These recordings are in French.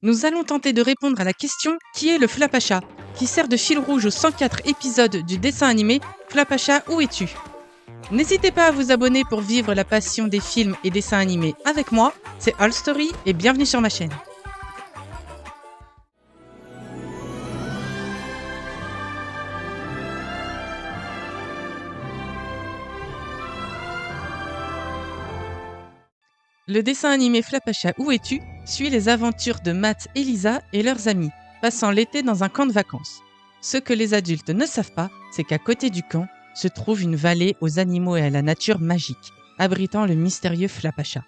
Nous allons tenter de répondre à la question qui est le Flapacha, qui sert de fil rouge aux 104 épisodes du dessin animé Flapacha, où es-tu? N'hésitez pas à vous abonner pour vivre la passion des films et dessins animés avec moi, c'est All Story et bienvenue sur ma chaîne. Le dessin animé Flapacha, où es-tu suit les aventures de Matt et Lisa et leurs amis, passant l'été dans un camp de vacances. Ce que les adultes ne savent pas, c'est qu'à côté du camp se trouve une vallée aux animaux et à la nature magique, abritant le mystérieux Flapacha.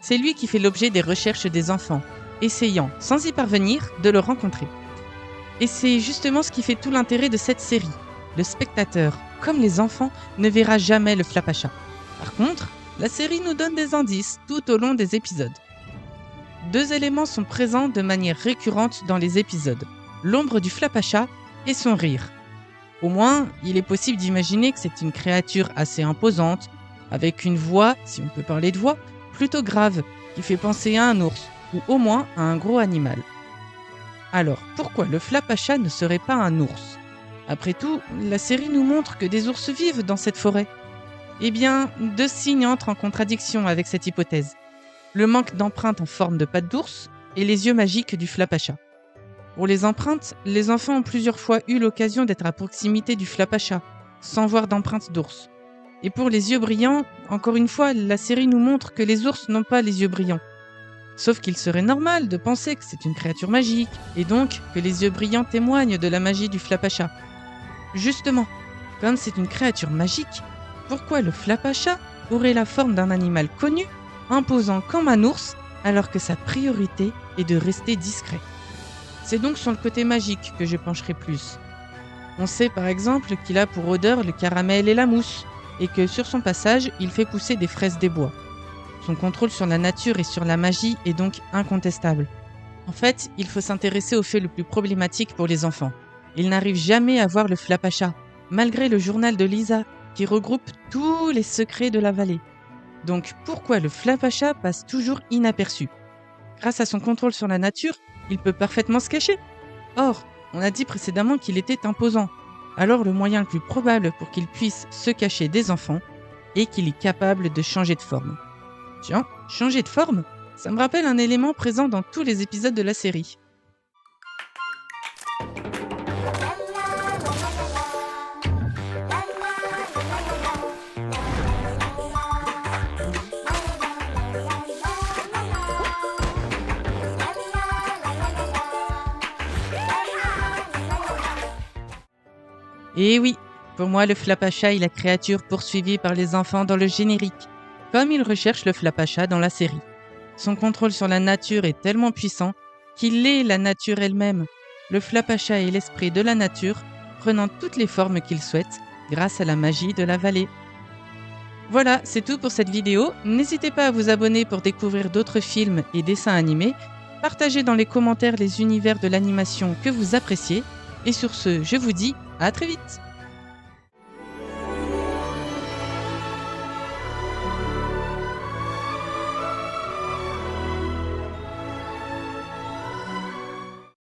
C'est lui qui fait l'objet des recherches des enfants, essayant, sans y parvenir, de le rencontrer. Et c'est justement ce qui fait tout l'intérêt de cette série. Le spectateur, comme les enfants, ne verra jamais le Flapacha. Par contre, la série nous donne des indices tout au long des épisodes. Deux éléments sont présents de manière récurrente dans les épisodes, l'ombre du Flapacha et son rire. Au moins, il est possible d'imaginer que c'est une créature assez imposante, avec une voix, si on peut parler de voix, plutôt grave, qui fait penser à un ours, ou au moins à un gros animal. Alors, pourquoi le Flapacha ne serait pas un ours? Après tout, la série nous montre que des ours vivent dans cette forêt. Eh bien, deux signes entrent en contradiction avec cette hypothèse. Le manque d'empreintes en forme de pattes d'ours et les yeux magiques du Flapacha. Pour les empreintes, les enfants ont plusieurs fois eu l'occasion d'être à proximité du Flapacha, sans voir d'empreintes d'ours. Et pour les yeux brillants, encore une fois, la série nous montre que les ours n'ont pas les yeux brillants. Sauf qu'il serait normal de penser que c'est une créature magique, et donc que les yeux brillants témoignent de la magie du Flapacha. Justement, comme c'est une créature magique, pourquoi le Flapacha aurait la forme d'un animal connu, imposant comme un ours, alors que sa priorité est de rester discret? C'est donc sur le côté magique que je pencherai plus. On sait par exemple qu'il a pour odeur le caramel et la mousse, et que sur son passage, il fait pousser des fraises des bois. Son contrôle sur la nature et sur la magie est donc incontestable. En fait, il faut s'intéresser au fait le plus problématique pour les enfants. Ils n'arrivent jamais à voir le Flapacha, malgré le journal de Lisa, qui regroupe tous les secrets de la vallée. Donc pourquoi le Flapacha passe toujours inaperçu? Grâce à son contrôle sur la nature, il peut parfaitement se cacher. Or, on a dit précédemment qu'il était imposant. Alors le moyen le plus probable pour qu'il puisse se cacher des enfants est qu'il est capable de changer de forme. Tiens, changer de forme? Ça me rappelle un élément présent dans tous les épisodes de la série. Et oui, pour moi le Flapacha est la créature poursuivie par les enfants dans le générique, comme ils recherchent le Flapacha dans la série. Son contrôle sur la nature est tellement puissant qu'il est la nature elle-même. Le Flapacha est l'esprit de la nature, prenant toutes les formes qu'il souhaite grâce à la magie de la vallée. Voilà, c'est tout pour cette vidéo. N'hésitez pas à vous abonner pour découvrir d'autres films et dessins animés. Partagez dans les commentaires les univers de l'animation que vous appréciez. Et sur ce, je vous dis à très vite!